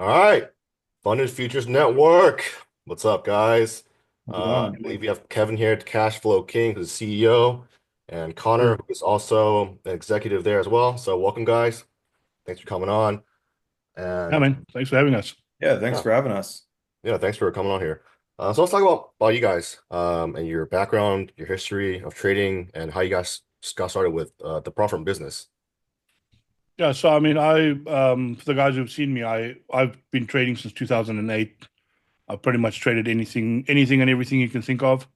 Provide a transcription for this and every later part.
All right, Funded Futures Network. What's up, guys? How's it I going? believe you have Kevin here, the Cash Flow King, who's the CEO, and Konnor, Sure. who is also an executive there as well. So, welcome, guys. Thanks for coming on. Yeah, And man. Thanks for having us. Yeah, thanks yeah, for having us. yeah, thanks for coming on here. So let's talk about you guys, and your background, your history of trading, and how you guys got started with the prop firm business. Yeah, so I mean, for the guys who've seen me, I've been trading since 2008. I've pretty much traded anything and everything you can think of.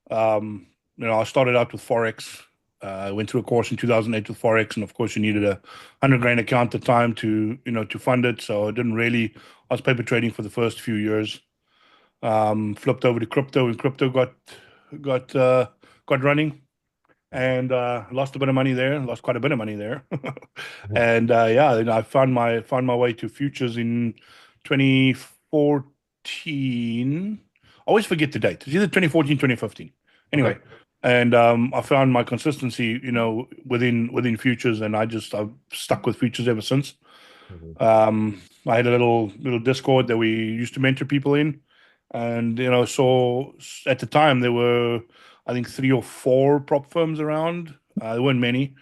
I started out with Forex. I went through a course in 2008 with Forex, and of course, you needed a 100 grand account at the time to fund it. So I didn't really. I was paper trading for the first few years. Flipped over to crypto, and crypto got uh, got running. And lost a bit of money there, lost quite a bit of money there. Mhm. And yeah, then I found my way to futures in 2014. I always forget the date. It's either 2014, 2015. Okay. Anyway, and I found my consistency, within futures, and I've stuck with futures ever since. Mhm. I had a little Discord that we used to mentor people in, and so at the time there were, I think, three or four prop firms around. There weren't many,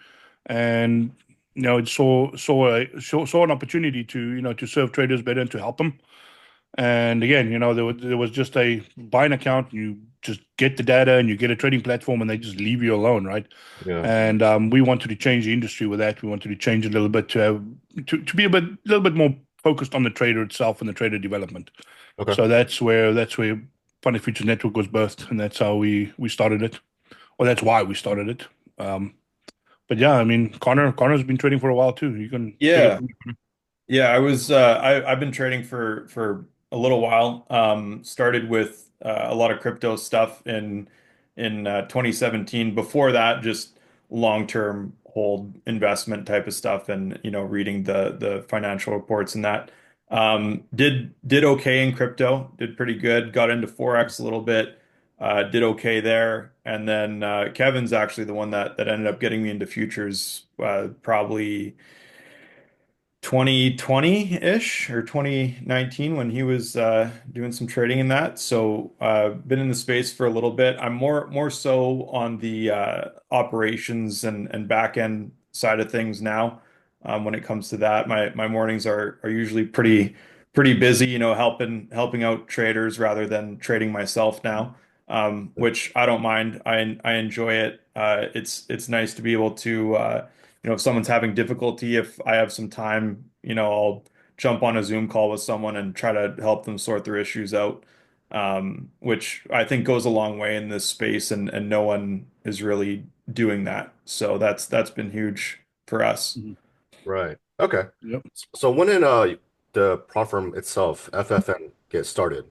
and it saw an opportunity to serve traders better and to help them. And again, there was just a buying account. You just get the data and you get a trading platform, and they just leave you alone, right? Yeah. And we wanted to change the industry with that. We wanted to change it a little bit to be little bit more focused on the trader itself and the trader development. Okay. So that's where Funny Futures Network was birthed, and that's how we started it. Well, that's why we started it. Um, but yeah, I mean, Connor's been trading for a while too. You can take it Yeah, from me. yeah, I've been trading for a little while. Started with a lot of crypto stuff in 2017. Before that, just long-term hold investment type of stuff, and reading the financial reports and that. Did okay in crypto, did pretty good. Got into Forex a little bit, did okay there, and then Kevin's actually the one that ended up getting me into futures, probably 2020-ish or 2019 when he was doing some trading in that. So been in the space for a little bit. I'm more so on the operations and back end side of things now. When it comes to that, my mornings are usually pretty busy, helping out traders rather than trading myself now. Which I don't mind. I enjoy it. It's nice to be able to if someone's having difficulty, if I have some time, I'll jump on a Zoom call with someone and try to help them sort their issues out, which I think goes a long way in this space, and no one is really doing that. So that's been huge for us. Mhm. Right. Okay. Yep. So when did the prop firm itself, FFN, get started?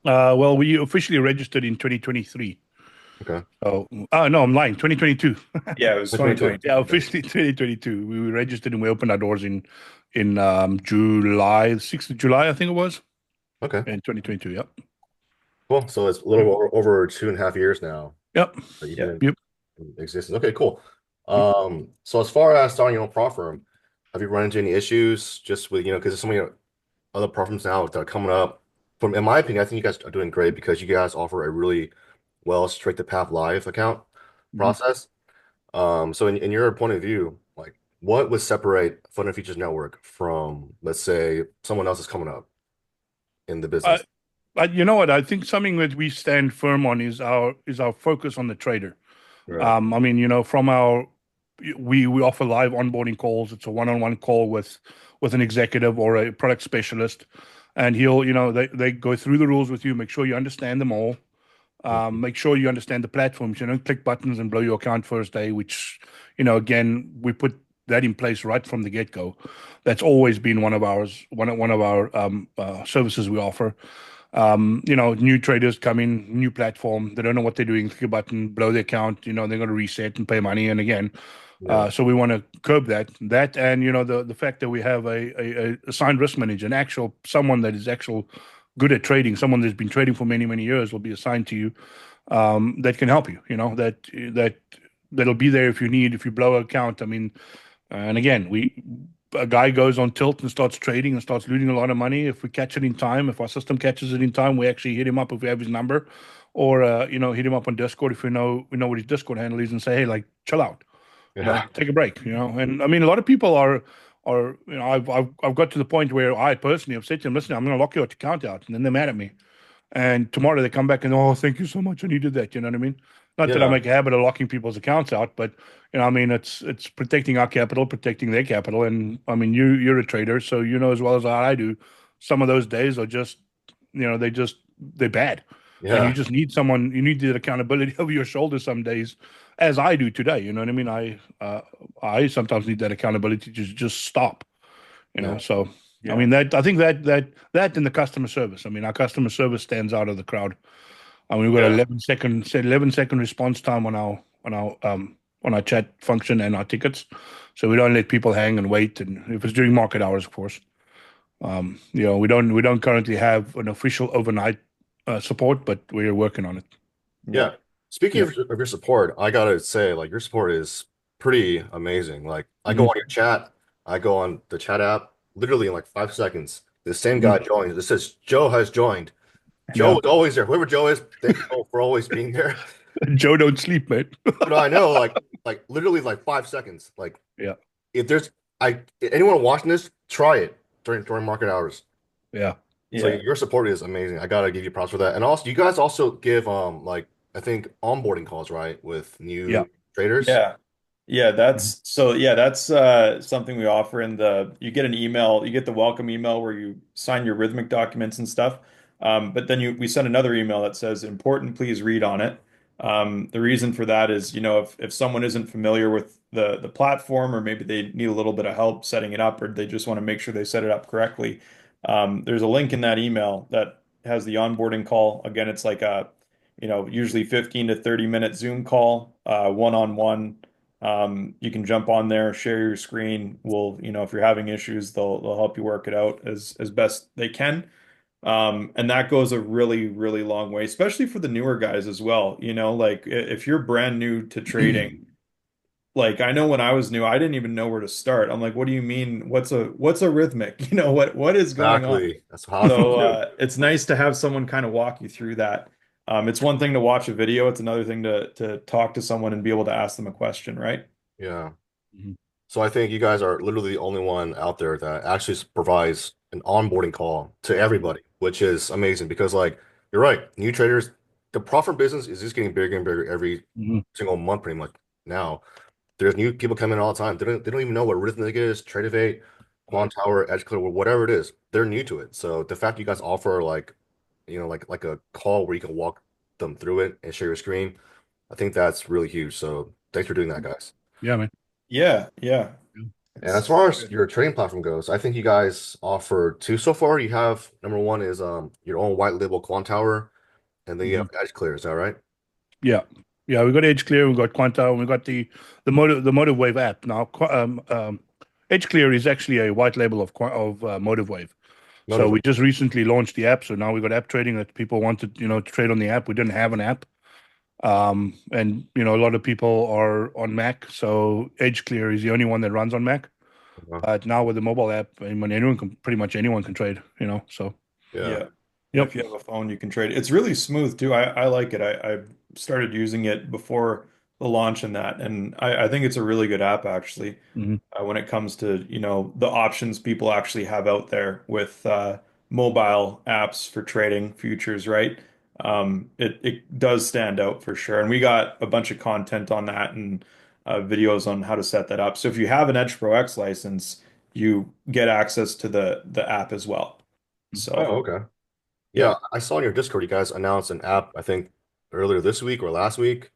Well, we officially registered in 2023. Okay. Oh, no, I'm lying. 2022. Yeah, it was 2022. 2022. Yeah, Okay. officially 2022. We registered and we opened our doors in July, 6th of July, I think it was, Okay. in 2022. Yep. Cool. So it's a little over 2.5 years now Yep. that you've Yeah. been Yep. in existence. Okay, cool. So as far as starting your own prop firm, have you run into any issues just with, because there's so many other prop firms now that are coming up? From in my opinion, I think you guys are doing great because you guys offer a really well straight to path live account Mhm. process. So in your point of view, like what would separate Fund and Features Network from, let's say, someone else is coming up in the Uh, business? you know what? I think something that we stand firm on is our focus on the trader. Right. I mean, from we offer live onboarding calls. It's a one-on-one call with an executive or a product specialist, and they go through the rules with you, make sure you understand them all. Mhm. Make sure you understand the platforms. You don't click buttons and blow your account first day, which, again, we put that in place right from the get-go. That's always been one of our services we offer. New traders come in, new platform, they don't know what they're doing, click a button, blow their account, they're going to reset and pay money. And again, Yeah. so we want to curb that, and the fact that we have a assigned risk manager, an actual someone that is actual good at trading, someone that's been trading for many many years will be assigned to you, that can help you. That'll be there if you blow an account. I mean, and again, a guy goes on tilt and starts trading and starts losing a lot of money, if we catch it in time, if our system catches it in time, we actually hit him up if we have his number, or hit him up on Discord if we know what his Discord handle is, and say, hey, like, chill out, Yeah. take a break. And I mean, a lot of people are I've got to the point where I personally have said to them, listen, I'm going to lock your account out, and then they're mad at me. And tomorrow they come back and, oh, thank you so much, I needed that. You know what I mean? Not that I Yeah. make a habit of locking people's accounts out, but I mean, it's protecting our capital, protecting their capital. And I mean, you're a trader, so you know as well as I do. Some of those days are just, they're bad, and you Yeah. just need someone. You need that accountability over your shoulder some days, as I do today. You know what I mean? I sometimes need that accountability to just stop. Yeah. So I Yeah. mean, that I think that in the customer service. I mean, our customer service stands out of the crowd. I mean, we've got Yeah. 11-second response time on our chat function and our tickets, so we don't let people hang and wait. And if it's during market hours, of course, we don't currently have an official overnight support, but we're working on it. Yeah. Yeah. Speaking Yeah. of your support, I gotta say, like, your support is pretty amazing. Like, I go Hmm. on your chat, I go on the chat app, literally in like 5 seconds. The same guy Hmm. joins. It says Joe has joined. Joe Yeah. is always there. Whoever Joe is, thank you for always being there. Joe don't sleep, mate. But I know, like literally like 5 seconds. Like, Yeah. if there's anyone watching this, try it during market hours. Yeah. So Yeah. your support is amazing. I gotta give you props for that. And also, you guys also give like I think onboarding calls, right, with Yeah. new traders. Yeah. Yeah, Mhm. that's something we offer in the you get an email, you get the welcome email where you sign your rhythmic documents and stuff. But then we send another email that says important, please read on it. The reason for that is, if someone isn't familiar with the platform, or maybe they need a little bit of help setting it up, or they just want to make sure they set it up correctly. There's a link in that email that has the onboarding call. Again, it's like usually 15 to 30-minute Zoom call, one-on-one. You can jump on there, share your screen. If you're having issues, they'll help you work it out as best they can. And that goes a really, really long way, especially for the newer guys as well. Like if you're brand new to trading, like I know when I was new, I didn't even know where to start. I'm like, what do you mean? What's a rhythmic? What is going on? Exactly. That's how I feel So too. it's nice to have someone kind of walk you through that. It's one thing to watch a video, it's another thing to talk to someone and be able to ask them a question, right? Yeah. Mhm. So I think you guys are literally the only one out there that actually provides an onboarding call to everybody, which is amazing because like you're right, new traders, the profit business is just getting bigger and bigger every Mhm. single month pretty much now. There's new people coming in all the time. They don't even know what Rhythmic is, Tradevate, Quant Tower, Edge Clear, whatever it is. They're new to it. So the fact you guys offer like a call where you can walk them through it and share your screen, I think that's really huge. So thanks for doing that, guys. Yeah, man. Yeah, yeah. Yeah. And as It's far as good. your trading platform goes, I think you guys offer two so far. You have number one is your own white label Quant Tower, and then you have Mhm. Edge Clear. Is that right? Yeah. Yeah, we got Edge Clear, we got Quanta, and we got the Motive Wave app. Now, Edge Clear is actually a white label of Motive Wave. So Motive. we just recently launched the app. So now we got app trading that people wanted, to trade on the app. We didn't have an app. And a lot of people are on Mac. So Edge Clear is the only one that runs on Mac. But now with the mobile app, I mean, pretty much anyone can trade, so Yeah. Yeah. Yeah, yep. if you have a phone, you can trade. It's really smooth too. I like it. I started using it before the launch and that, and I think it's a really good app actually. Hmm. When it comes to, the options people actually have out there with mobile apps for trading futures, right? It does stand out for sure. And we got a bunch of content on that and videos on how to set that up. So if you have an Edge Pro X license, you get access to the app as well. So, Oh, okay. yeah, Yeah, I saw in your Discord you guys announced an app, I think earlier this week or last week.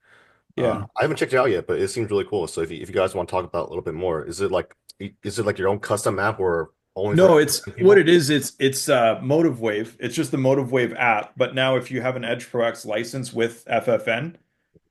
yeah. I haven't checked it out yet, but it seems really cool. So if you guys want to talk about it a little bit more, is it like your own custom app or only for No, it's what people? it is. It's Motive Wave. It's just the Motive Wave app. But now, if you have an Edge Pro X license with FFN,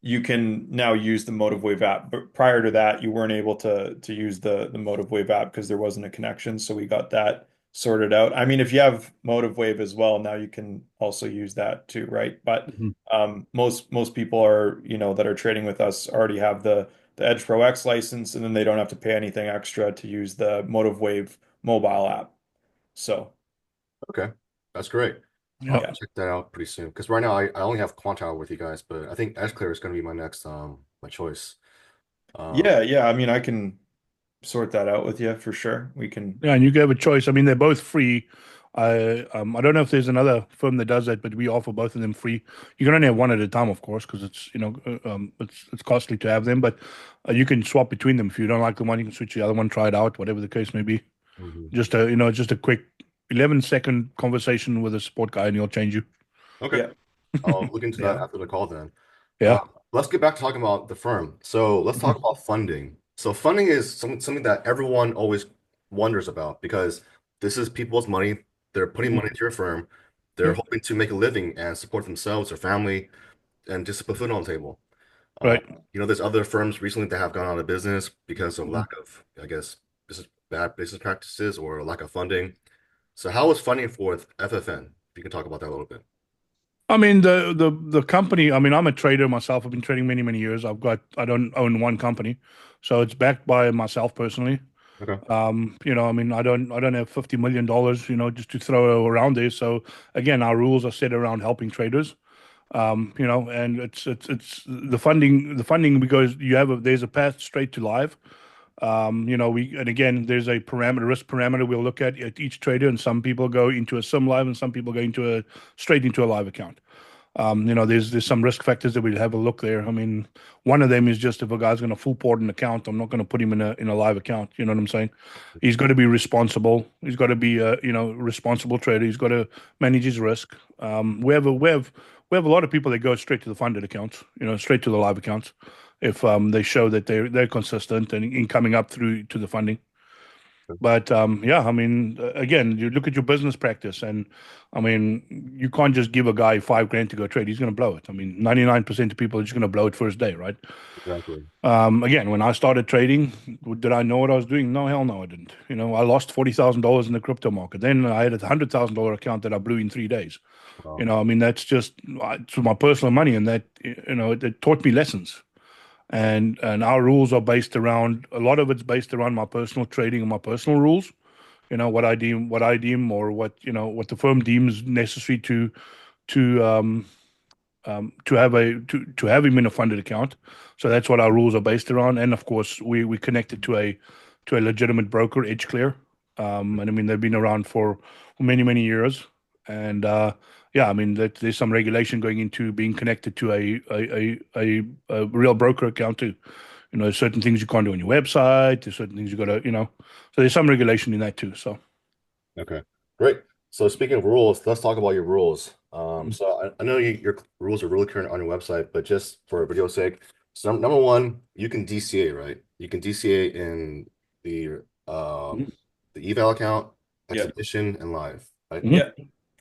you can now use the Motive Wave app. But prior to that, you weren't able to use the Motive Wave app because there wasn't a connection. So we got that sorted out. I mean, if you have Motive Wave as well, now you can also use that too, right? But Hmm. most people are that are trading with us already have the the Edge Pro X license, and then they don't have to pay anything extra to use the Motive Wave mobile app. So Okay, that's great. I'll Yeah. yeah. check that out pretty soon. Because right now I only have Quantile with you guys, but I think Edgeclear is going to be my next my choice. Um, Yeah, I mean, I can sort that out with you for sure. We can. Yeah, and you can have a choice. I mean, they're both free. I don't know if there's another firm that does that, but we offer both of them free. You can only have one at a time, of course, because it's it's costly to have them. But you can swap between them if you don't like the one. You can switch to the other one, try it out, whatever the case may be. mhm. Just a quick 11-second conversation with a support guy, and he'll change you. Okay, Yeah. I'll look into that Yeah, after the call then. yeah. Let's get back to talking about the firm. So let's talk Mhm. about funding. So funding is something that everyone always wonders about because this is people's money. They're putting money Mhm. into your firm. They're Yep. hoping to make a living and support themselves, their family, and just to put food on the table. Uh, Right. there's other firms recently that have gone out of business because of Mhm. lack of, I guess, bad business practices or lack of funding. So how is funding for FFN? If you can talk about that a little bit. I mean, the company. I mean, I'm a trader myself. I've been trading many years. I don't own one company, so it's backed by myself personally. Okay. I mean, I don't have $50 million, just to throw around there. So again, our rules are set around helping traders. And it's the funding because there's a path straight to live. And again, there's a risk parameter we'll look at each trader, and some people go into a sim live, and some people go straight into a live account. There's some risk factors that we'll have a look there. I mean, one of them is just if a guy's going to full port an account, I'm not going to put him in a live account. You know what I'm saying? He's got to be responsible. He's got to be a responsible trader. He's got to manage his risk. We have a lot of people that go straight to the funded accounts. Straight to the live accounts if they show that they're consistent and in coming up through to the funding. But yeah, I mean, again, you look at your business practice, and I mean, you can't just give a guy 5 grand to go trade. He's going to blow it. I mean, 99% of people are just going to blow it first day, right? Exactly. Again, when I started trading, did I know what I was doing? No, hell no, I didn't. I lost $40,000 in the crypto market. Then I had a $100,000 account that I blew in 3 days. Wow. I mean, that's just it's my personal money, and that it taught me lessons. And our rules are based around a lot of it's based around my personal trading and my personal rules. What I deem or what the firm deems necessary to have him in a funded account. So that's what our rules are based around. And of course, we connected to a legitimate broker, EdgeClear. And I mean they've been around for many years. And yeah, I mean there's some regulation going into being connected to a real broker account too. There's certain things you can't do on your website. There's certain things you got to. So there's some regulation in that too. So. Okay, great. So speaking of rules, let's talk about your rules. So I know your rules are really current on your website, but just for video's sake, so number one, you can DCA, right? You can DCA in the Mhm. um the eval account, Yeah. exhibition, and live, right? Mhm. Yeah,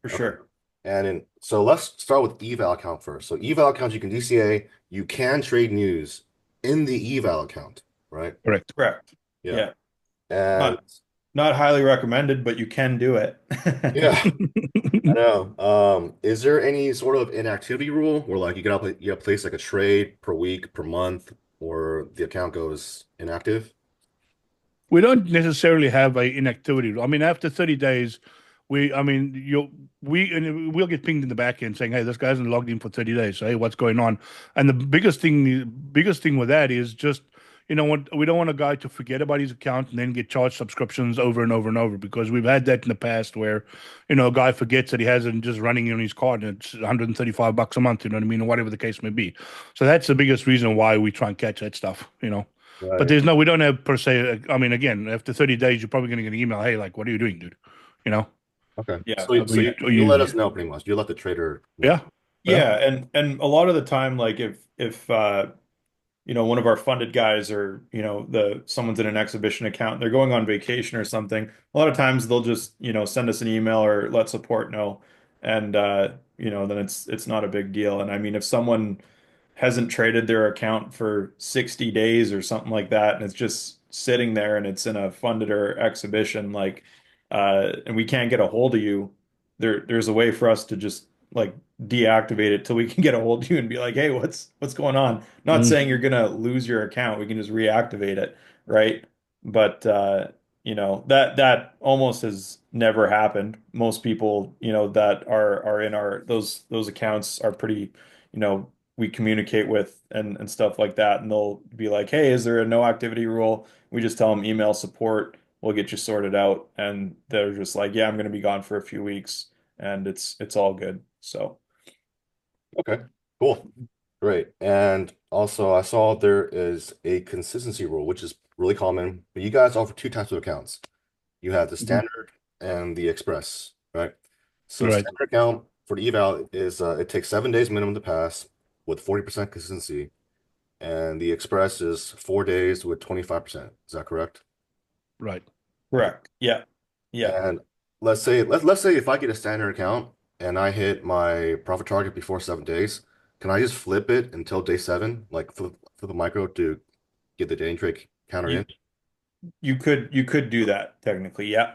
for Okay. sure. So let's start with eval account first. So eval accounts you can DCA, you can trade news in the eval account, right? Correct. Correct. Yeah. Yeah. And Not highly recommended, but you can do it. yeah. I know. Is there any sort of inactivity rule where like you gotta place like a trade per week, per month, or the account goes inactive? We don't necessarily have a inactivity rule. I mean, after 30 days, I mean, we'll get pinged in the back end saying, "Hey, this guy hasn't logged in for 30 days. So, hey, what's going on?" And the biggest thing with that is just, what we don't want a guy to forget about his account and then get charged subscriptions over and over and over because we've had that in the past where, a guy forgets that he has it just running on his card and it's $135 a month. You know what I mean, or whatever the case may be. So that's the biggest reason why we try and catch that stuff. But Right. we don't have per se. I mean, again, after 30 days, you're probably going to get an email. Hey, like, what are you doing, dude? You know, Okay. Yeah. So you, or you let you, us know pretty much. You let the trader know. yeah, yeah. Yeah, and a lot of the time, like if one of our funded guys or the someone's in an exhibition account, they're going on vacation or something, a lot of times they'll just send us an email or let support know, and then it's not a big deal. And I mean, if someone hasn't traded their account for 60 days or something like that, and it's just sitting there and it's in a funded or exhibition, like, and we can't get a hold of you, there's a way for us to just like deactivate it till we can get a hold of you and be like, hey, what's going on? Not Mm. saying you're gonna lose your account. We can just reactivate it, right? But that almost has never happened. Most people, that are in our those accounts are pretty, we communicate with and stuff like that, and they'll be like, hey, is there a no activity rule? We just tell them email support, we'll get you sorted out, and they're just like, yeah, I'm gonna be gone for a few weeks, and it's all good. So Okay, cool. Great. And also, I saw there is a consistency rule, which is really common. But you guys offer two types of accounts. You have the Mhm. standard and the express, right? So Right. standard account for the eval is it takes 7 days minimum to pass with 40% consistency, and the express is 4 days with 25%. Is that correct? Right. Okay. correct. Yeah. Yeah. And let's say if I get a standard account and I hit my profit target before 7 days, can I just flip it until day seven, like flip a micro to get the day trade counter You in? you could do that technically. Yeah.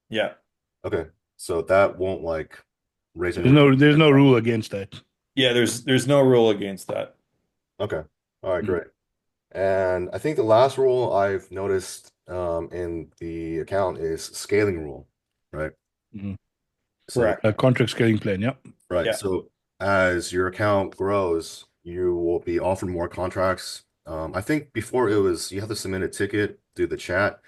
Yeah. Okay, so that won't like raise any. There's no rule against that. Yeah, there's no rule against that. Okay, all right, Mm. great. And I think the last rule I've noticed in the account is scaling rule, right? Mhm. So Correct. Contract scaling plan. Yep. right, Yeah. so as your account grows, you will be offered more contracts. I think before it was you have to submit a ticket through the chat.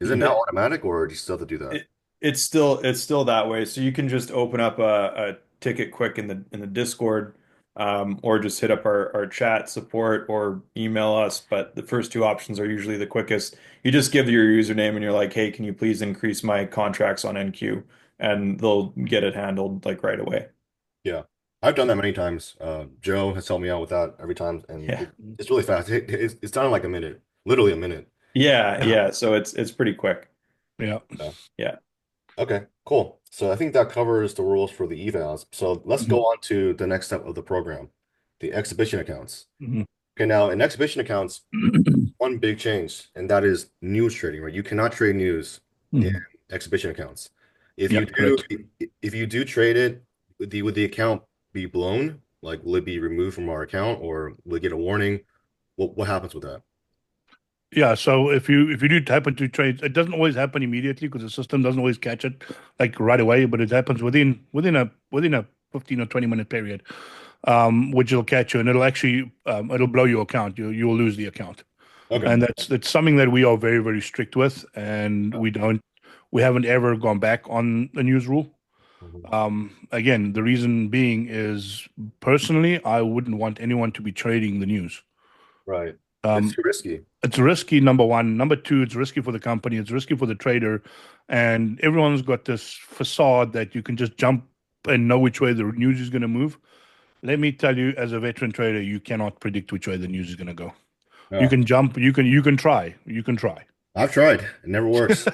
Is it now It, automatic or do you still have to do that? it it's still that way. So you can just open up a ticket quick in the Discord, or just hit up our chat support or email us. But the first two options are usually the quickest. You just give your username and you're like, hey, can you please increase my contracts on NQ? And they'll get it handled like right away. Yeah, I've done that many times. Joe has helped me out with that every time, and Yeah. it's really fast. It's done in like a minute, literally a minute. Yeah, yeah. So it's pretty quick. Yeah. Yeah. Yeah. Okay, cool. So I think that covers the rules for the evals. So let's Mhm. go on to the next step of the program, the exhibition accounts. Mhm. Okay, now in exhibition accounts, one big change, and that is news trading, right? You cannot trade news in Mhm. exhibition accounts. If you Yep. do, Correct. if you do trade it, would the account be blown? Like, will it be removed from our account, or will it get a warning? What happens with that? Yeah, so if you do happen to trade, it doesn't always happen immediately because the system doesn't always catch it like right away, but it happens within a 15 or 20 minute period, which will catch you and it'll actually it'll blow your account. You will lose the account, Okay. and that's something that we are very very strict with, and we haven't ever gone back on the news rule. Mhm. Again, the reason being is personally, I wouldn't want anyone to be trading the news. Right. It's Um, too risky. it's risky, number one. Number two, it's risky for the company. It's risky for the trader. And everyone's got this facade that you can just jump and know which way the news is going to move. Let me tell you, as a veteran trader, you cannot predict which way the news is going to go. You Yeah. can jump, you can try, you can try. I've tried. It never works.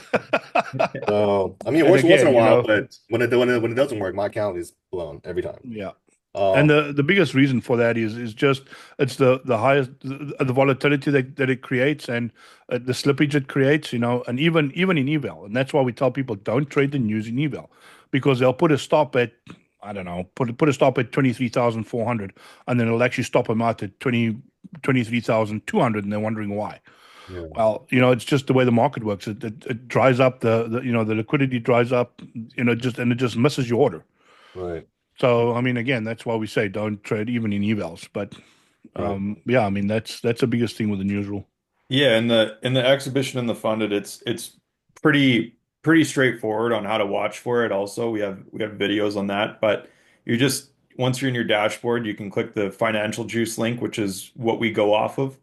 So, I mean, it And works once in again, a while, but when it doesn't work, my account is blown every time. yeah. And Um, the biggest reason for that is just it's the highest the volatility that it creates and the slippage it creates, and even in eval, and that's why we tell people don't trade the news in eval because they'll put a stop at I don't know put a stop at 23,400 and then it'll actually stop them out at 23,200 and they're wondering why. yeah, Well, it's just the way the market works. It dries up the liquidity dries up, it just misses your order. right, So, I mean, again, that's why we say don't trade even in evals. But right. yeah, I mean that's the biggest thing with the news rule. Yeah, in the exhibition and the funded, it's pretty straightforward on how to watch for it. Also, we have videos on that, but you just once you're in your dashboard, you can click the financial juice link, which is what we go off of.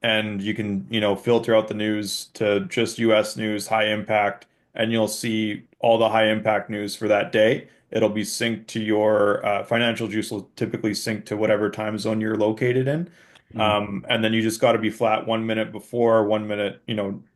And you can, filter out the news to just US news, high impact, and you'll see all the high impact news for that day. It'll be synced to your financial juice will typically sync to whatever time zone you're located in. Mm. And then you just got to be flat 1 minute before, 1 minute,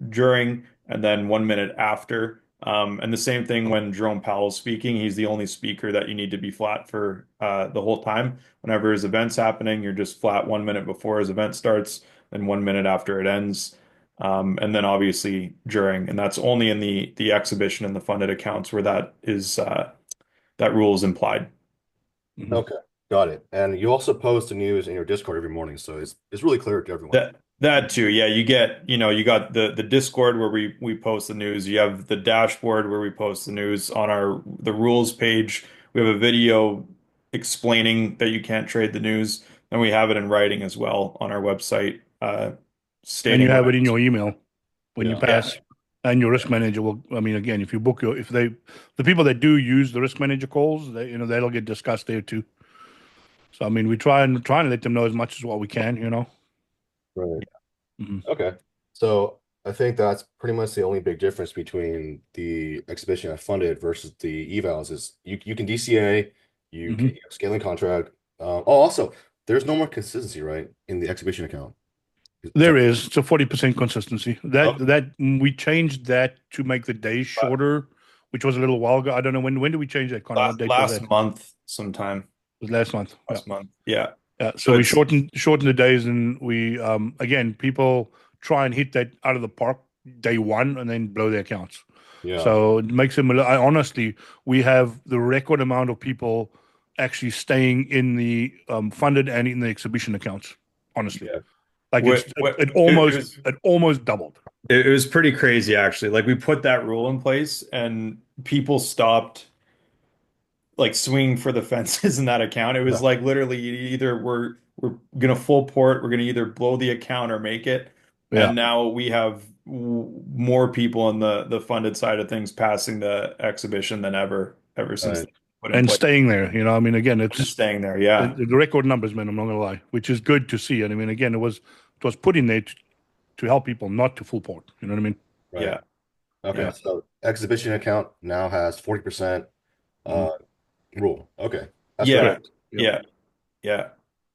during, and then 1 minute after. And the same thing when Jerome Powell's speaking, he's the only speaker that you need to be flat for the whole time. Whenever his event's happening, you're just flat 1 minute before his event starts, and 1 minute after it ends. And then obviously during, and that's only in the exhibition and the funded accounts where that rule is implied. Mhm. Okay, got it. And you also post the news in your Discord every morning, so it's really clear to everyone. That too, yeah. You get, you got the Discord where we post the news. You have the dashboard where we post the news on the rules page. We have a video explaining that you can't trade the news, and we have it in writing as well on our website, And you stating have what. it in your email when you Yeah, Yeah, pass, and your risk manager will. I mean, again, if you book your, if they, the people that do use the risk manager calls, that'll get discussed there too. So I mean, we try and let them know as much as what we can. right. Mhm. Okay. So I think that's pretty much the only big difference between the exhibition I funded versus the evals is you can DCA, you can Mhm. scaling contract. Also, there's no more consistency, right, in the exhibition account. Is There that is. It's a 40% consistency. That okay? that we changed that to make the days shorter, which was a little while ago. I don't know when did we change that, Connor? What date was that? last month sometime. It was last month. Yeah. Last month. Yeah. Yeah. So So we it's shortened the days, and we again, people try and hit that out of the park day one and then blow their accounts. Yeah, So it makes them. I honestly, we have the record amount of people actually staying in the funded and in the exhibition accounts. Honestly, yeah, like what it it almost was it almost doubled. it was pretty crazy actually. Like we put that rule in place and people stopped like swinging for the fences in that account. It yeah, was like literally either we're gonna full port, we're gonna either blow the account or make it. Yeah. And now we have more people on the funded side of things passing the exhibition than ever since right, they put in And place staying there. I mean, again, and it's staying there. Yeah. the record numbers, man. I'm not gonna lie, which is good to see. And I mean, again, it was put in there to help people, not to full port. You know what I mean? right. Yeah. Okay, Yeah. so exhibition account now has 40% Mhm. uh rule. Okay, that's great. Yeah. Correct. Yep. Yeah.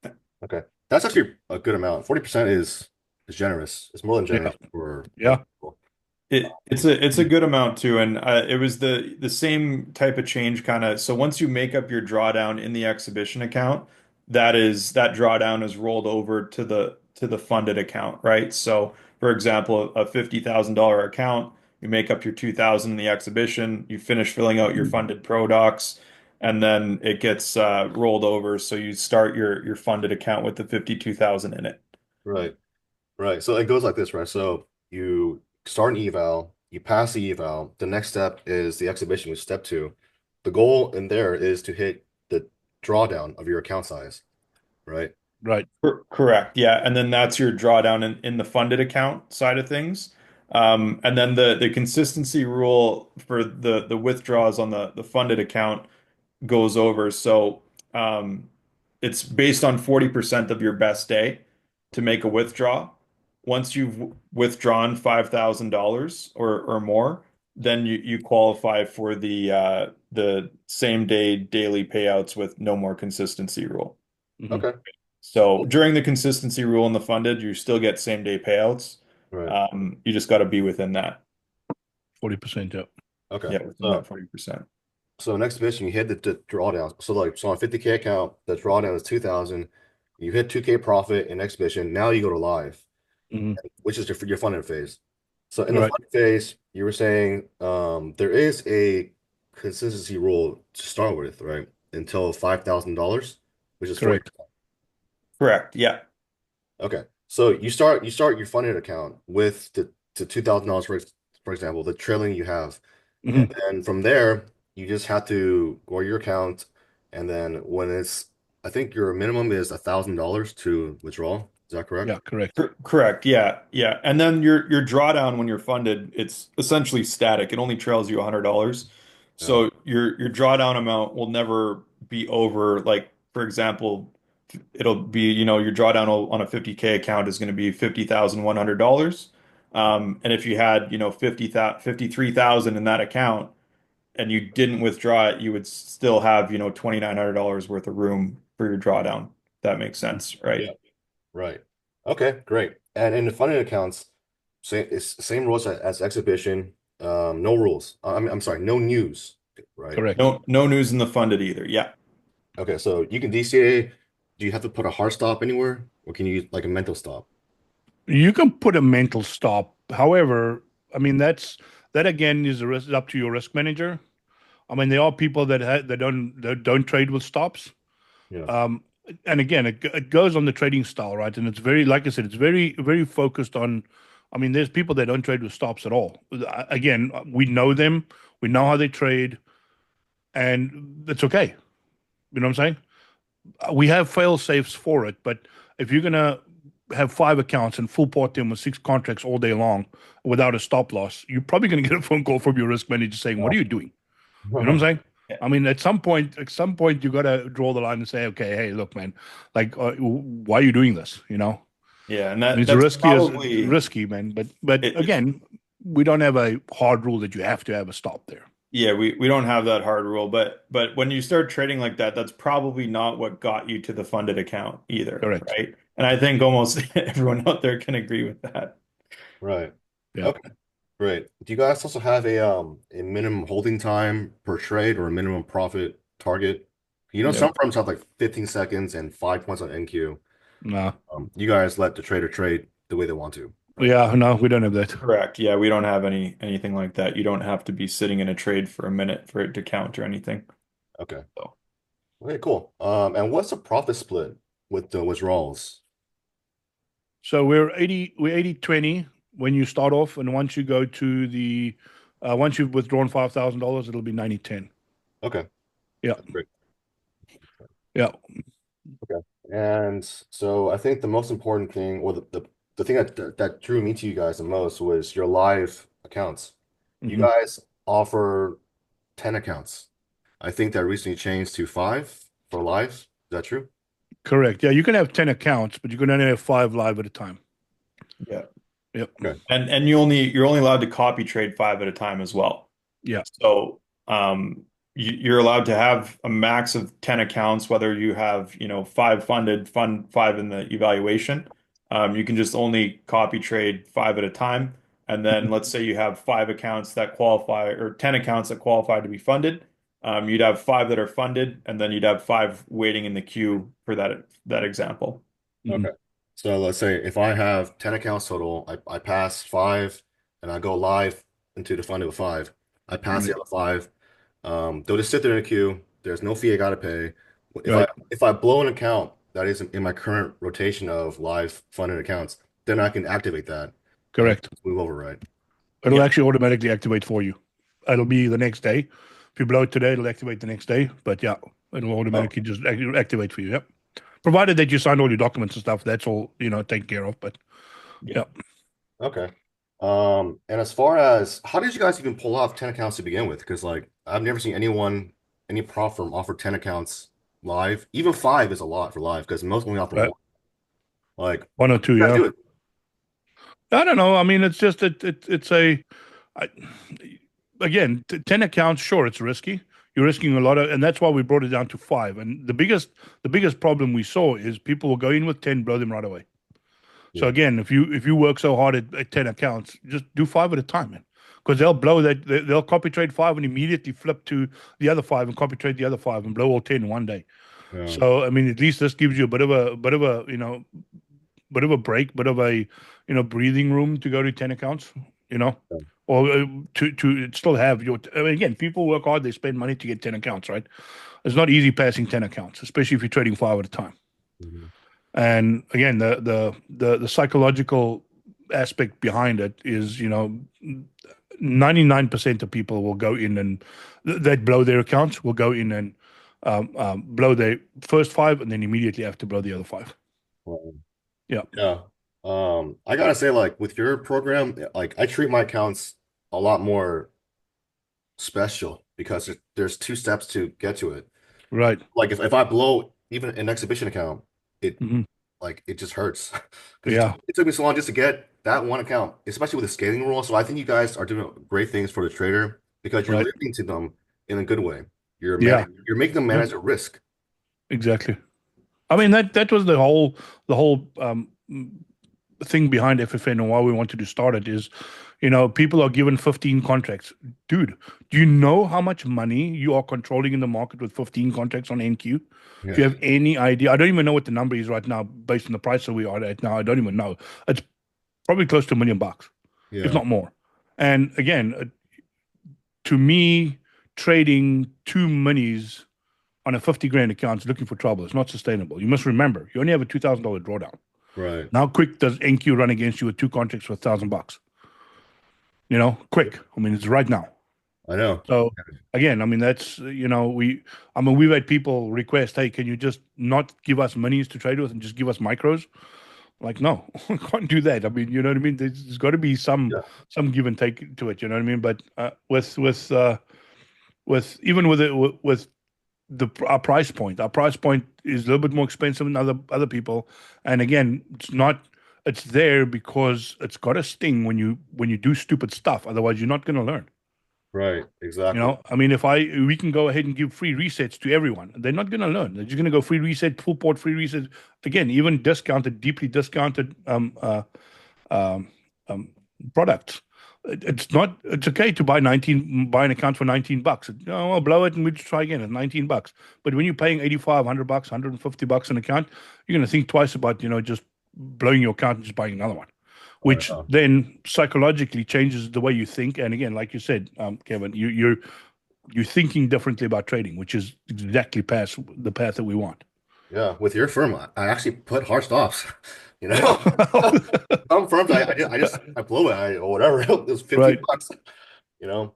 Yeah. Okay, that's actually a good amount. 40% is generous. It's more than Yeah. generous for most Yeah. people. It's a good amount too, and it was the same type of change kind of. So once you make up your drawdown in the exhibition account, that drawdown is rolled over to the funded account, right? So for example, a $50,000 account, you make up your 2,000 in the exhibition, you finish filling out your funded pro docs, and then it gets rolled over. So you start your funded account with the 52,000 in it. Right. Right. So it goes like this, right? So you start an eval, you pass the eval. The next step is the exhibition, which is step two. The goal in there is to hit the drawdown of your account size, right? Right. Correct. Yeah. And then that's your drawdown in the funded account side of things. And then the consistency rule for the withdrawals on the funded account goes over. So it's based on 40% of your best day to make a withdraw. Once you've withdrawn $5,000 or more, then you qualify for the same day daily payouts with no more consistency rule. Hmm. Okay. So during the consistency rule in the funded, you still get same day payouts. Right. You just got to be within that. 40%. Yep. Okay. Yeah, within that 40%. So next mission, you hit the drawdown. So on a 50K account, the drawdown is 2,000. You hit 2K profit in exhibition. Now you go to live, Hmm. which is your funding phase. So in the Right. funding phase, you were saying there is a consistency rule to start with, right? Until $5,000, which is 40. Correct. Correct. Yeah. Okay. So you start your funded account with the $2,000 for example, the trailing you have. And Hmm. then from there, you just have to go to your account. And then I think your minimum is $1,000 to withdraw. Is that correct? Yeah. Correct. Correct. Yeah. Yeah. And then your drawdown when you're funded, it's essentially static. It only trails you $100. Yeah. So your drawdown amount will never be over, like, for example, it'll be, your drawdown on a 50K account is going to be $50,100. And if you had, 53,000 in that account and you didn't withdraw it, you would still have, $2,900 worth of room for your drawdown. That makes sense, right? Yeah. Right. Okay, great. And in the funding accounts, same rules as exhibition. No rules. I'm sorry, no news. Right. Correct. No news in the funded either. Yeah. Okay, so you can DCA. Do you have to put a hard stop anywhere, or can you use like a mental stop? You can put a mental stop. However, I mean that again is up to your risk manager. I mean, there are people that don't trade with stops. Yeah. Um, and again, it goes on the trading style, right? And it's very, like I said, it's very, very focused on. I mean, there's people that don't trade with stops at all. Again, we know them, we know how they trade, and it's okay. You know what I'm saying? We have fail safes for it, but if you're gonna have 5 accounts and full port them with 6 contracts all day long without a stop loss, you're probably gonna get a phone call from your risk manager saying, "What are you doing?" You know what I'm saying? Yeah. I mean, at some point, you got to draw the line and say, okay, hey, look, man, like, why are you doing this? You know, Yeah, and I mean, that's it's probably risky, man. But it's again, we don't have a hard rule that you have to have a stop there. yeah, we don't have that hard rule, but when you start trading like that, that's probably not what got you to the funded account either, Correct. right? And I think almost everyone out there can agree with that. Right. Yeah. Okay. Great. Do you guys also have a minimum holding time per trade or a minimum profit target? You know, Yeah. some firms have like 15 seconds and 5 points on NQ. No. You guys let the trader trade the way they want to, right? Yeah. No, we don't have that. Correct. Yeah, we don't have anything like that. You don't have to be sitting in a trade for a minute for it to count or anything. Okay. So Okay, cool. And what's the profit split with the withdrawals? So we're 80/20 when you start off, and once you go to once you've withdrawn $5,000, it'll be 90/10. Okay, Yeah. great. Yeah. Okay. And so I think the most important thing, or the thing that drew me to you guys the most was your live accounts. You Hmm. guys offer 10 accounts. I think that recently changed to 5 for lives. Is that true? Correct. Yeah, you can have 10 accounts, but you can only have 5 live at a time. yeah. Yep. And you're only allowed to copy trade five at a time as well. Yeah. So you're allowed to have a max of 10 accounts, whether you have, five funded, fund five in the evaluation. You can just only copy trade five at a time. And then let's say you have 5 accounts that qualify or 10 accounts that qualify to be funded. You'd have five that are funded, and then you'd have five waiting in the queue for that example. Hmm. Okay. So let's say if I have 10 accounts total, I pass 5 and I go live into the fund with 5. I pass the other 5. They'll just sit there in a queue. There's no fee I gotta pay. If I Right. if I blow an account that is in my current rotation of live funded accounts, then I can activate that and Correct. move over, right? It'll Yeah. actually automatically activate for you. It'll be the next day. If you blow it today, it'll activate the next day. But yeah, it'll Oh, automatically just activate for you. Yep. Provided that you signed all your documents and stuff, that's all, taken care of. But Yeah. yeah. okay. And as far as how did you guys even pull off 10 accounts to begin with? Because like I've never seen any prop firm offer 10 accounts live. Even 5 is a lot for live because most only offer Right. one. Like, One or how do two. you guys Yeah. do it? I don't know. I mean, it's just it's I, again, 10 accounts, sure, it's risky. You're risking a lot and that's why we brought it down to 5. And the biggest problem we saw is people will go in with 10, blow them right away. So Yeah. again, if you work so hard at 10 accounts, just do 5 at a time, man. Because they'll blow that they'll copy trade 5 and immediately flip to the other 5 and copy trade the other 5 and blow all 10 in one day. Yeah. So I mean, at least this gives you a bit of a break, bit of a breathing room to go to 10 accounts, you know, Yeah. or to still have your. I mean, again, people work hard, they spend money to get 10 accounts, right? It's not easy passing 10 accounts, especially if you're trading 5 at a time. Mhm. And again, the psychological aspect behind it is, 99% of people will go in and that blow their accounts will go in and blow their first 5 and then immediately have to blow the other 5. Well, Yeah. yeah. I gotta say, like with your program, like I treat my accounts a lot more special because there's 2 steps to get to it. Right. Like if I blow even an exhibition account, it Hmm. like it just hurts because Yeah. it took me so long just to get that one account, especially with the scaling rule. So I think you guys are doing great things for the trader because you're Right. listening to them in a good way. Yeah. You're making them Yep. manage a risk. Exactly. I mean that was the whole thing behind FFN and why we wanted to start it is, people are given 15 contracts. Dude, do you know how much money you are controlling in the market with 15 contracts on NQ? Do you Yeah, have any idea? I don't even know what the number is right now based on the price that we are at now. I don't even know. It's probably close to $1 million, if yeah, not more. And again, to me, trading two minis on a 50 grand account looking for trouble. It's not sustainable. You must remember, you only have a $2,000 drawdown. Right. Now, quick does NQ run against you with 2 contracts for $1,000? Quick. I mean, it's right now. I know. So again, I mean, that's, we've had people request, hey, can you just not give us monies to trade with and just give us micros? Like, no, we can't do that. I mean, you know what I mean? There's got to be some give and take to it. You know what I mean? But with even with it with our price point is a little bit more expensive than other people. And again, it's there because it's got a sting when you do stupid stuff. Otherwise, you're not going to learn. Right. Exactly. I mean, we can go ahead and give free resets to everyone, they're not going to learn. They're just going to go free reset, full port, free reset. Again, even discounted, deeply discounted products. It's okay to buy an account for $19. I'll blow it and we just try again at $19. But when you're paying 85, $100, $150 an account, you're going to think twice about, just blowing your account and just buying another one, which then psychologically changes the way you think. And again, like you said, Kevin, you're thinking differently about trading, which is exactly past the path that we want. Yeah, with your firm, I actually put hard stops. Some firms I blow it or whatever. It was $50.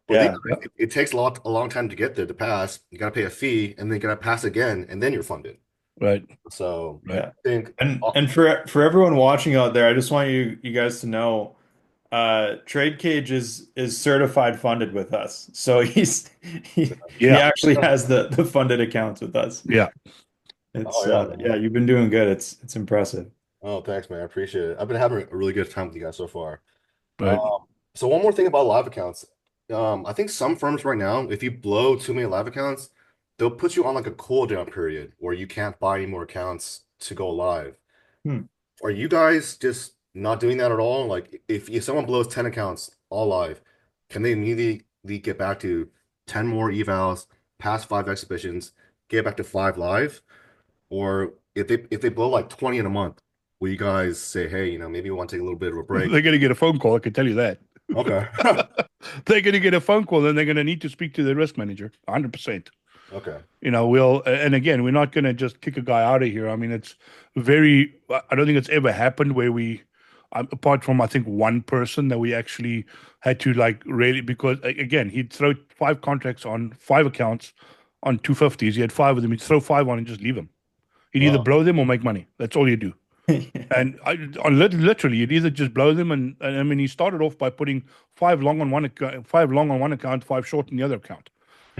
But it takes a long time to get there to pass. You got to pay a fee, and then you got to pass again, and then you're funded. Right. So yeah, I think, and for everyone watching out there, I just want you guys to know, Tradekage is certified funded with us. So he actually has the funded accounts with us. Yeah. It's you've been doing good. It's impressive. Oh, thanks, man. I appreciate it. I've been having a really good time with you guys so far. Right. So one more thing about live accounts. I think some firms right now, if you blow too many live accounts, they'll put you on like a cooldown period where you can't buy any more accounts to go live. Are you guys just not doing that at all? Like if someone blows 10 accounts all live, can they immediately get back to 10 more evals, pass 5 exhibitions, get back to 5 live? Or if they blow like 20 in a month, will you guys say, hey, maybe we want to take a little bit of a break? They're going to get a phone call. I can tell you that. Okay. They're going to get a phone call, and they're going to need to speak to the risk manager, 100%. Okay. And again, we're not going to just kick a guy out of here. I mean, I don't think it's ever happened where apart from, I think, one person that we actually had to really, because again, he'd throw 5 contracts on 5 accounts on 250s. He had 5 of them. He'd throw 5 on and just leave them. He'd either blow them or make money. That's all you do. And literally, you'd either just blow them, and I mean, he started off by putting 5 long on one account, 5 short on the other account.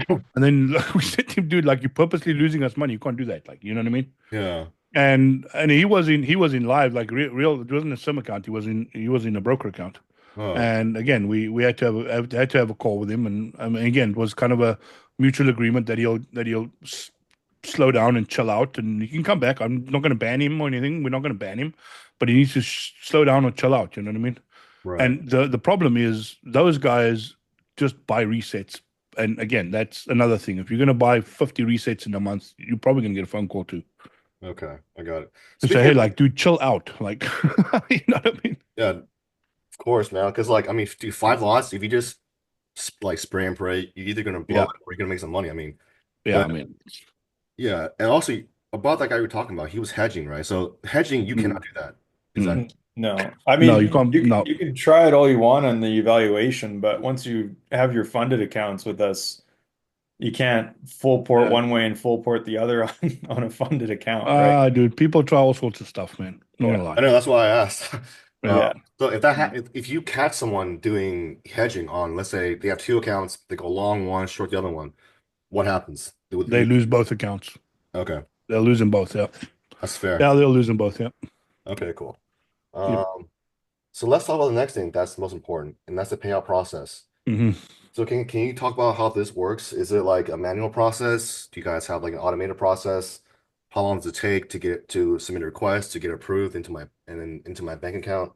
And then we said to him, dude, you're purposely losing us money. You can't do that. You know what I mean? Yeah. And he was in live, real. It wasn't a sim account. He was in a broker account. Oh. And again, we had to have a call with him, and I mean, again, it was kind of a mutual agreement that he'll slow down and chill out, and he can come back. I'm not going to ban him or anything. We're not going to ban him, but he needs to slow down or chill out. You know what I mean? Right. And the problem is those guys just buy resets. And again, that's another thing. If you're going to buy 50 resets in a month, you're probably going to get a phone call too. Okay, I got it. And say, hey, dude, chill out. You know what I mean? Yeah, of course, man. Because I mean, do 5 lots, if you just spray and pray, you're either gonna blow it or you're gonna make some money. I mean, yeah. And also about that guy we were talking about, he was hedging, right? So hedging, you cannot do that. Exactly. No, I mean, no, you can't. You can try it all you want on the evaluation, but once you have your funded accounts with us, you can't full port one way and full port the other on a funded account, right? Dude, people try all sorts of stuff, man. Not gonna lie. I know, that's why I asked. Yeah. So if you catch someone doing hedging on, let's say they have 2 accounts, they go long one, short the other one, what happens? They lose both accounts. Okay. They'll lose them both, yeah. That's fair. Yeah, they'll lose them both, yeah. Okay, cool. So let's talk about the next thing that's the most important, and that's the payout process. So can you talk about how this works? Is it like a manual process? Do you guys have an automated process? How long does it take to submit a request to get approved into my bank account?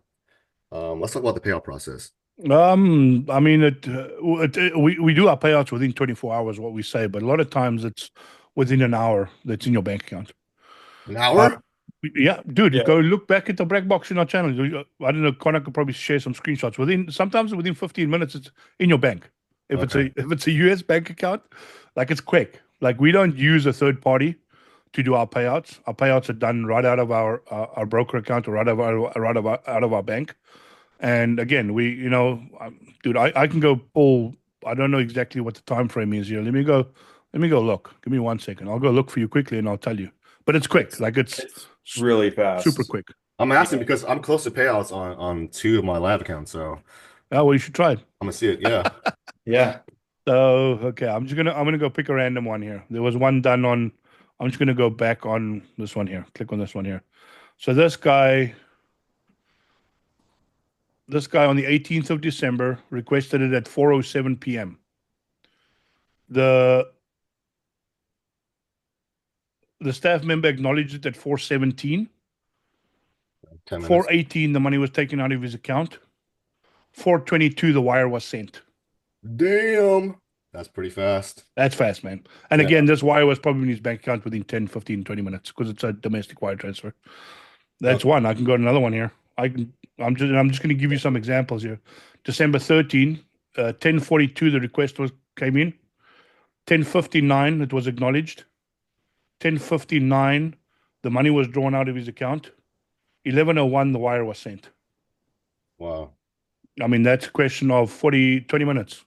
Let's talk about the payout process. I mean, we do our payouts within 24 hours, what we say, but a lot of times it's within an hour that's in your bank account. An hour? Yeah, dude, go look back at the black box in our channel. I don't know, Konnor could probably share some screenshots. Sometimes within 15 minutes, it's in your bank. If it's a US bank account, it's quick. Like we don't use a third party to do our payouts. Our payouts are done right out of our broker account or out of our bank. And again, dude, I can go pull. I don't know exactly what the time frame is here. Let me go look. Give me 1 second. I'll go look for you quickly and I'll tell you. But it's quick. Like it's It's really super fast. quick. I'm asking Yeah. because I'm close to payouts on two of my live accounts, so Oh, well, you should try it. I'm gonna see it. Yeah. Yeah. So, okay, I'm gonna go pick a random one here. There was one done on. I'm just gonna go back on this one here. Click on this one here. So this guy on the 18th of December requested it at 4:07 p.m. The the staff member acknowledged it at 4:17. 10 minutes. 4:18, the money was taken out of his account. 4:22, the wire was sent. Damn. That's pretty fast. That's fast, man. And Yeah. again, this wire was probably in his bank account within 10, 15, 20 minutes because it's a domestic wire transfer. That's Okay. one. I can go to another one here. I'm just going to give you some examples here. December 13, 10:42, the request came in. 10:59, it was acknowledged. 10:59, the money was drawn out of his account. 11:01, the wire was sent. Wow. I mean, that's a question of 20 minutes.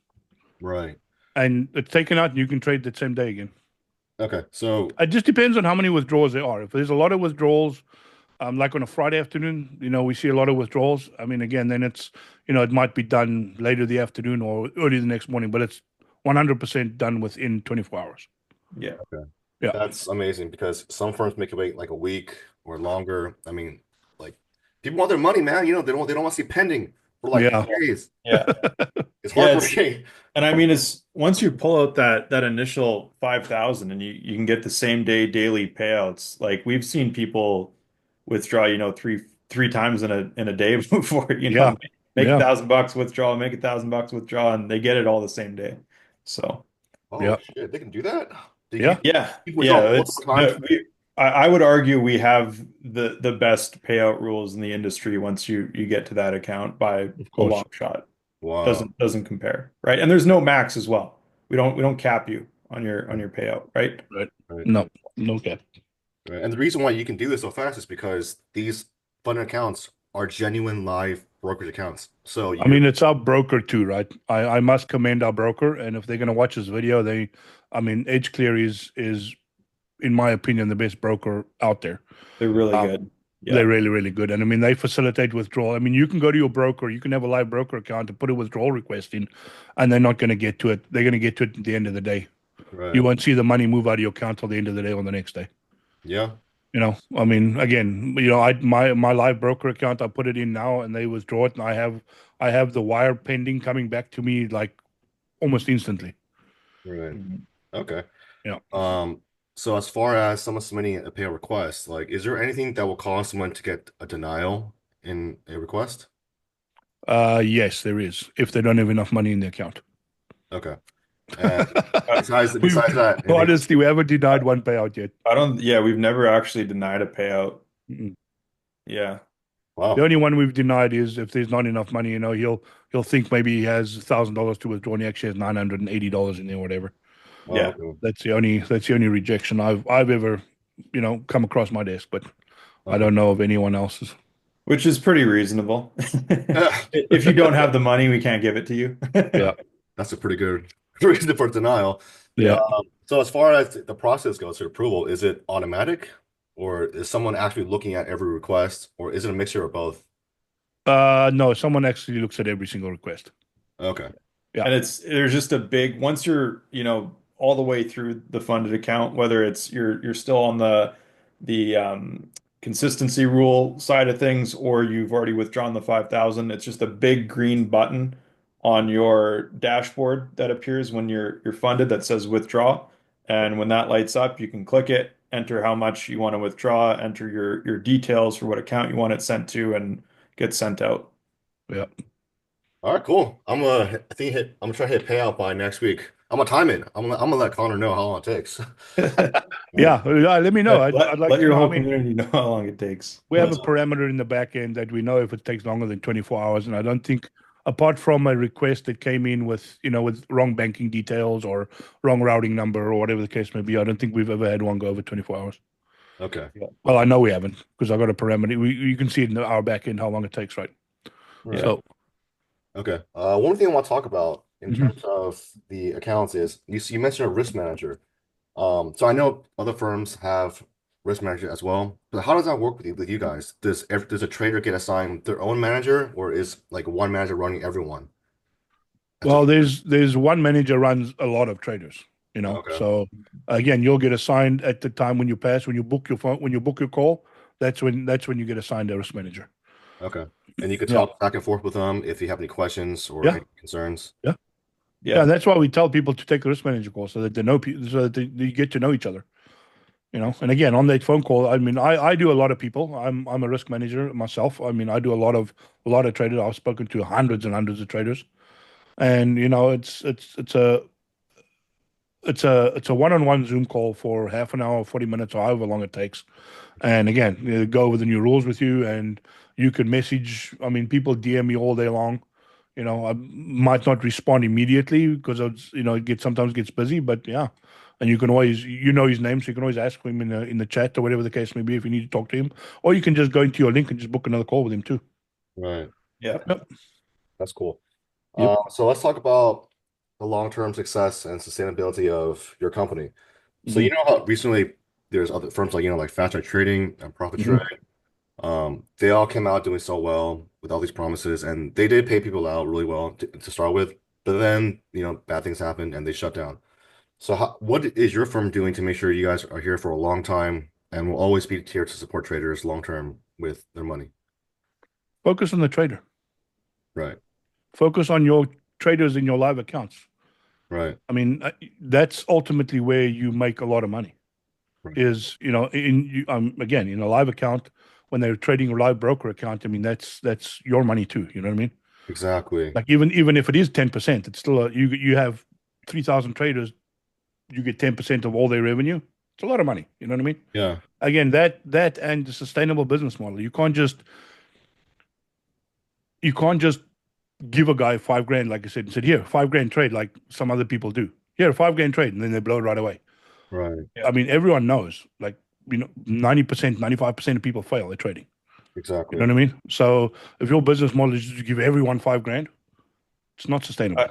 Right. And it's taken out and you can trade that same day again. Okay. So It just depends on how many withdrawals there are. If there's a lot of withdrawals, like on a Friday afternoon, we see a lot of withdrawals. I mean, again, then it might be done later the afternoon or early the next morning, but it's 100% done within 24 hours. Yeah. Yeah. that's amazing because some firms make it wait like a week or longer. I mean, like people want their money, man. They don't want to see pending for like Yeah. 3 days. Yeah. It's Yeah, heartbreaking. and I mean, it's once you pull out that initial 5,000 and you can get the same day daily payouts. Like we've seen people withdraw, three times in a day before, Yeah. make Yeah. $1,000 withdraw, make $1,000 withdraw, and they get it all the same day. So Oh Yeah. shit, they can do that? They Yeah. yeah, keep withdraw it's multiple times. I would argue we have the best payout rules in the industry once you get to that account by Of a course. long shot. Wow. Doesn't compare, right? And there's no max as well. We don't cap you on your payout, right? Right. Right. No. No cap. Right. And the reason why you can do this so fast is because these fund accounts are genuine live brokerage accounts. So I mean, it's our broker too, right? I must commend our broker, and if they're going to watch this video, Edge Clear is, in my opinion, the best broker out there. They're really Um, good. Yeah. They're really, really good. And I mean, they facilitate withdrawal. I mean, you can go to your broker, you can have a live broker account and put a withdrawal request in, and they're not going to get to it. They're going to get to it at the end of the day. right. You won't see the money move out of your account till the end of the day or the next day. Yeah. I mean, again, my live broker account, I put it in now and they withdraw it, and I have the wire pending coming back to me like almost instantly. Right. Mhm. Okay. Yeah. So as far as someone submitting a payout request, like, is there anything that will cause someone to get a denial in a request? Yes, there is, if they don't have enough money in the account. Okay. And besides We've- that, anything- honestly, we haven't denied one payout yet. Yeah, we've never actually denied a payout. Mm-mm. Yeah. wow. The only one we've denied is if there's not enough money. He'll think maybe he has $1,000 to withdraw, and he actually has $980 in there, or whatever. Oh, Yeah. okay. That's the only rejection I've ever come across my desk, but I Okay. don't know of anyone else's. Which is pretty reasonable. If you don't have the money, we can't give it to you. Yeah. That's a pretty good reason for denial. Yeah. So as far as the process goes to approval, is it automatic, or is someone actually looking at every request, or is it a mixture of both? No, someone actually looks at every single request. Okay. Yeah. And there's just a big once you're, all the way through the funded account, whether it's you're still on the consistency rule side of things or you've already withdrawn the 5,000, it's just a big green button on your dashboard that appears when you're funded that says withdraw. And when that lights up, you can click it, enter how much you want to withdraw, enter your details for what account you want it sent to, and get sent out. Yeah. All right, cool. I'm gonna try to hit payout by next week. I'm gonna time it. I'm gonna let Konnor know how long it takes. Yeah. Let me know. I'd like Let to your know. whole I mean, community know how long it takes. we have a parameter in the back end that we know if it takes longer than 24 hours, and I don't think apart from a request that came in with, with wrong banking details or wrong routing number or whatever the case may be, I don't think we've ever had one go over 24 hours. Okay. Yeah. Well, I know we haven't because I got a parameter. You can see it in our back end how long it takes, right? Right. So, Okay. One thing I want to talk about in mhm. terms of the accounts is you mentioned a risk manager. So I know other firms have risk manager as well, but how does that work with you guys? Does a trader get assigned their own manager, or is like one manager running everyone? That's a Well, there's one manager runs a lot of traders, okay. So again, you'll get assigned at the time when you pass, when you book your phone, when you book your call. That's when you get assigned a risk manager. Okay. And you could Yeah, talk back and forth with them if you have any questions or yeah, any concerns. yeah, yeah. Yeah. And that's why we tell people to take the risk manager call so that they know people, so that they get to know each other. And again, on that phone call, I mean, I do a lot of people. I'm a risk manager myself. I mean, I do a lot of traders. I've spoken to hundreds and hundreds of traders, and it's a one-on-one Zoom call for half an hour, 40 minutes, or however long it takes. And again, go over the new rules with you, and you can message. I mean, people DM me all day long. I might not respond immediately because it sometimes gets busy, but yeah. And you can always, his name, so you can always ask him in the chat or whatever the case may be if you need to talk to him, or you can just go into your link and just book another call with him too. Right. Yeah. Yep. That's cool. Yep. So let's talk about the long-term success and sustainability of your company. So Hmm. you know how recently there's other firms like like Fast Track Trading and Profit Hmm. Trade. They all came out doing so well with all these promises, and they did pay people out really well to start with. But then bad things happened and they shut down. So what is your firm doing to make sure you guys are here for a long time and will always be here to support traders long term with their money? Focus on the trader. Right. Focus on your traders in your live accounts. Right. I mean, that's ultimately where you make a lot of money. Right. Is again in a live account when they're trading a live broker account. I mean, that's your money too. You know what I mean? Exactly. Like even if it is 10%, it's still you have 3,000 traders. You get 10% of all their revenue. It's a lot of money. You know what I mean? Yeah. Again, that and the sustainable business model. You can't just give a guy 5 grand, like I said, and said, here, 5 grand trade, like some other people do. Here, 5 grand trade, and then they blow it right away. Right. I mean, everyone knows, like, 90%, 95% of people fail at trading. You know Exactly. what I mean? So if your business model is to give everyone 5 grand, it's not sustainable.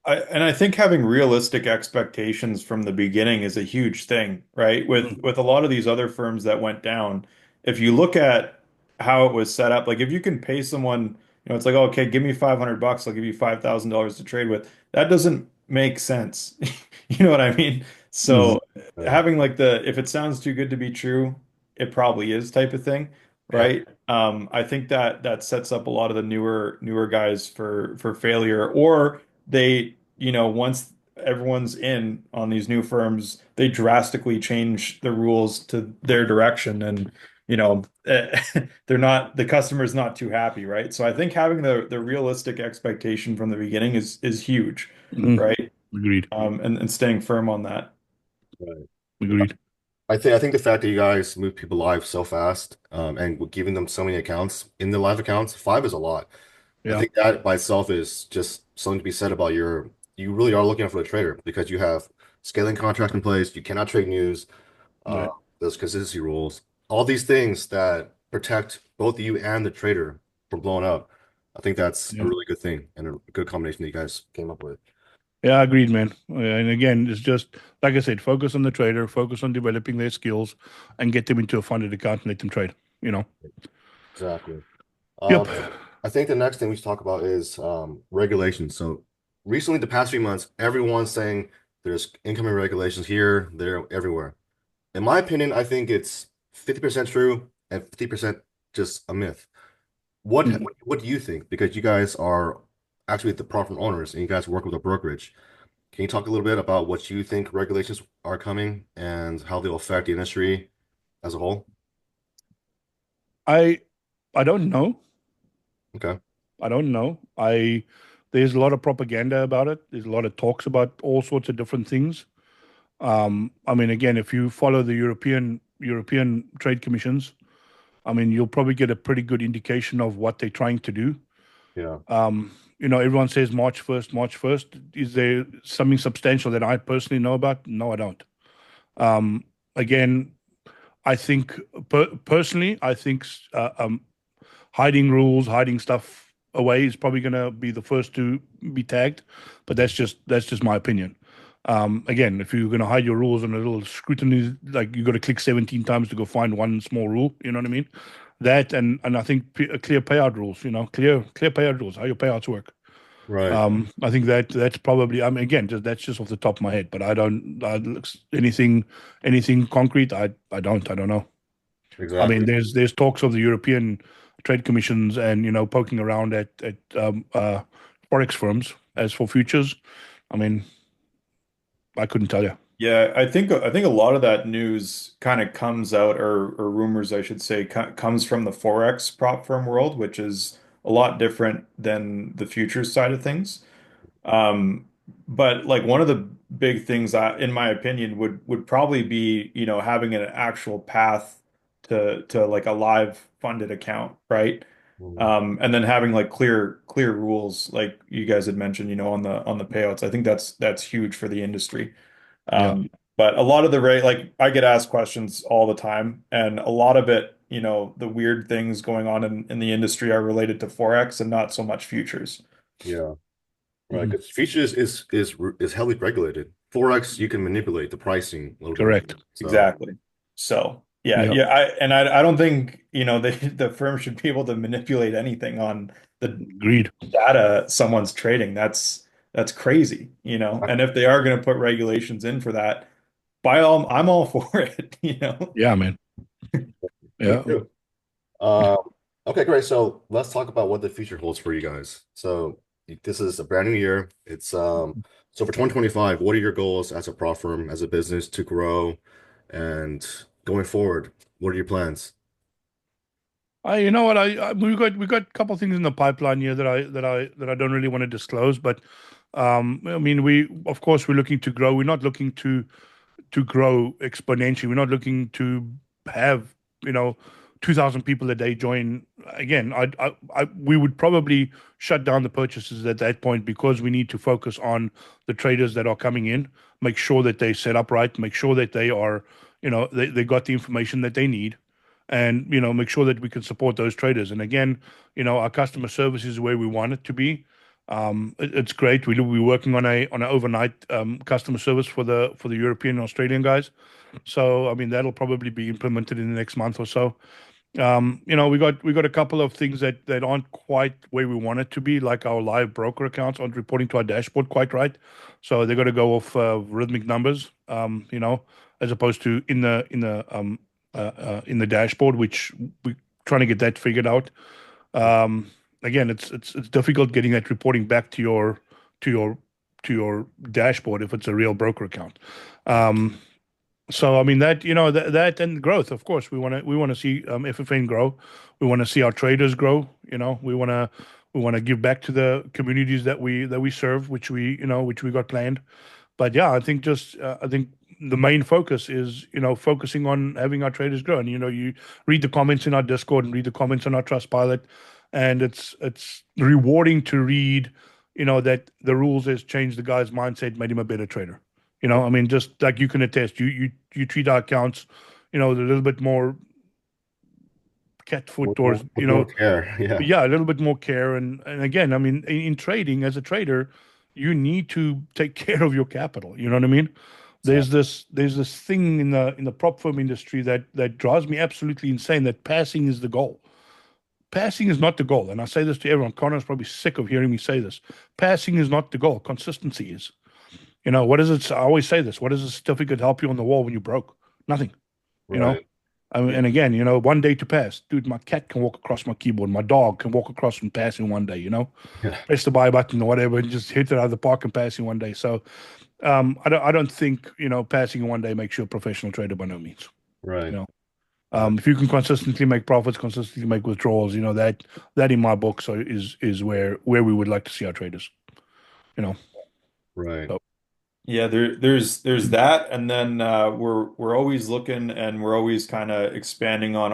I think having realistic expectations from the beginning is a huge thing, right? With Mm. with a lot of these other firms that went down, if you look at how it was set up, like if you can pay someone, it's like, okay, give me $500, I'll give you $5,000 to trade with. That doesn't make sense. You know what I mean? Mhm. So Yeah. having like if it sounds too good to be true, it probably is type of thing, Yeah. right? I think that sets up a lot of the newer guys for failure, or once everyone's in on these new firms, they drastically change the rules to their direction, and the customer's not too happy, right? So I think having the realistic expectation from the beginning is huge, Mhm. right? Agreed. And staying firm on that. Right. Agreed. I think the fact that you guys move people live so fast, and giving them so many accounts in the live accounts, five is a lot. I Yeah. think that by itself is just something to be said about you really are looking out for the trader because you have scaling contracts in place. You cannot trade news. Uh, Right. there's consistency rules. All these things that protect both you and the trader from blowing up. I think that's a Yeah. really good thing and a good combination that you guys came up with. Yeah, agreed, man. And again, it's just like I said, focus on the trader, focus on developing their skills, and get them into a funded account and let them trade. You know. Exactly. Yep. So I think the next thing we should talk about is regulations. So recently, the past few months, everyone's saying there's incoming regulations here, there, everywhere. In my opinion, I think it's 50% true and 50% just a myth. What Mhm. what do you think? Because you guys are actually the property owners and you guys work with a brokerage. Can you talk a little bit about what you think regulations are coming and how they'll affect the industry as a whole? I I don't know. Okay. I don't know. There's a lot of propaganda about it. There's a lot of talks about all sorts of different things. I mean, again, if you follow the European trade commissions, I mean, you'll probably get a pretty good indication of what they're trying to do. Yeah. everyone says March 1st, March 1st. Is there something substantial that I personally know about? No, I don't. Um, Again, I think personally, I think hiding rules, hiding stuff away is probably going to be the first to be tagged, but that's just my opinion. Again, if you're going to hide your rules on a little scrutiny, like you got to click 17 times to go find one small rule, you know what I mean? That and I think clear payout rules, clear payout rules, how your payouts work. Right. I think that's probably. I mean, again, that's just off the top of my head, but I don't anything concrete. I don't know. I mean, Exactly. there's talks of the European trade commissions and poking around at forex firms as for futures. I mean, I couldn't tell you. Yeah, I think a lot of that news kind of comes out, or rumors, I should say, comes from the Forex prop firm world, which is a lot different than the futures side of things. Um, but like one of the big things in my opinion, would probably be, having an actual path to like a live funded account, right? Mhm. And then having like clear rules, like you guys had mentioned, on the payouts. I think that's huge for the industry. Yeah, But a lot of the rate, like I get asked questions all the time, and a lot of it, the weird things going on in the industry are related to Forex and not so much futures. Yeah. Right. hmm Because futures is heavily regulated. Forex, you can manipulate the pricing a little bit correct. more. So Exactly. So yeah, Yeah, yeah, I don't think, the firm should be able to manipulate anything on the agreed. data someone's trading. That's crazy. And if they are going to put regulations in for that, I'm all for it. Yeah, man. me Yeah. too. Um, okay, great. So let's talk about what the future holds for you guys. So this is a brand new year. It's so for 2025, what are your goals as a prop firm, as a business to grow and going forward? What are your plans? You know what? We got a couple things in the pipeline here that I don't really want to disclose, but I mean, we of course we're looking to grow. We're not looking to grow exponentially. We're not looking to have, you know, 2,000 people a day join. Again, we would probably shut down the purchases at that point because we need to focus on the traders that are coming in, make sure that they set up right, make sure that they are, they got the information that they need, and, make sure that we can support those traders. And again, our customer service is where we want it to be. It's great. We're working on an overnight customer service for the European and Australian guys. So I mean that'll probably be implemented in the next month or so. We got a couple of things that aren't quite where we want it to be, like our live broker accounts aren't reporting to our dashboard quite right. So they got to go off rhythmic numbers, as opposed to in the dashboard, which we're trying to get that figured out. Um, Again, it's difficult getting that reporting back to your to your dashboard if it's a real broker account. Um, so I mean that and growth, of course, we want to see FFN grow. We want to see our traders grow. We want to give back to the communities that we serve, which we got planned. But yeah, I think the main focus is focusing on having our traders grow. And you read the comments in our Discord and read the comments on our Trustpilot, and it's rewarding to read that the rules has changed the guy's mindset, made him a better trader. I mean, just like you can attest, you treat our accounts with a little bit more cat foot, or With more care. Yeah. yeah, a little bit more care. And again, I mean, in trading, as a trader, you need to take care of your capital. You know what I mean? Exactly. There's this thing in the prop firm industry that drives me absolutely insane, that passing is the goal. Passing is not the goal. And I say this to everyone. Connor's probably sick of hearing me say this. Passing is not the goal. Consistency is. What is it? I always say this. What does a certificate help you on the wall when you broke? Nothing. You know, Right. I mean, and again, one day to pass. Dude, my cat can walk across my keyboard. My dog can walk across and pass in one day. Yeah. Press the buy button or whatever and just hit it out of the park and pass in one day. So I don't think, passing in one day makes you a professional trader by no means. You Right. know, Uh, if you can consistently make profits, consistently make withdrawals, that in my book so is where we would like to see our traders. You know, right. so Yeah, there's that, and then we're always looking, and we're always kind of expanding on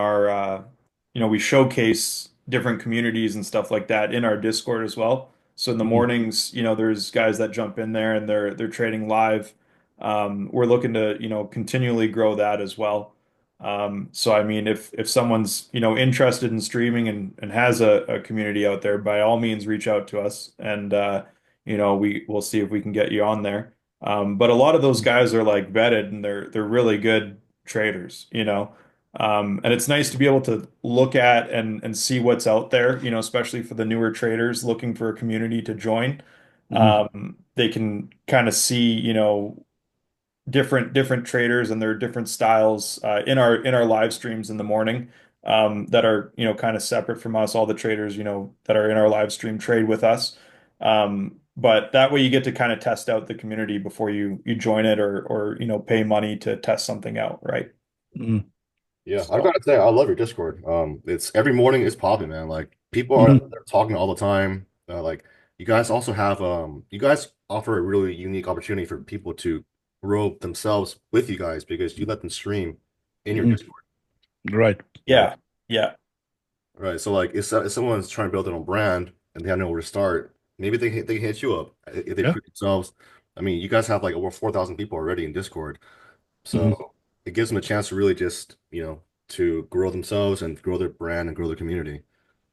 we showcase different communities and stuff like that in our Discord as well. So in the Mhm. mornings, there's guys that jump in there and they're trading live. We're looking to, continually grow that as well. So I mean, if someone's, interested in streaming and has a community out there, by all means reach out to us and we'll see if we can get you on there. But a lot of those guys are like vetted and they're really good traders. And it's nice to be able to look at and see what's out there, especially for the newer traders looking for a community to join. Mhm. They can kind of see, different traders and their different styles in our live streams in the morning that are kind of separate from us. All the traders that are in our live stream trade with us, but that way you get to kind of test out the community before you join it or pay money to test something out, right? Mhm. Yeah, I've So got to say, I love your Discord. It's every morning it's popping, man. Like people are Mhm. they're talking all the time. Like you guys also have you guys offer a really unique opportunity for people to grow themselves with you guys because you let them stream in your Mhm. Discord, Right. right? yeah, yeah, Right. So like if someone's trying to build their own brand and they have nowhere to start, maybe they can hit you up if they Yeah. prove themselves. I mean, you guys have like over 4,000 people already in Discord. Mhm. So it gives them a chance to really just, to grow themselves and grow their brand and grow their community.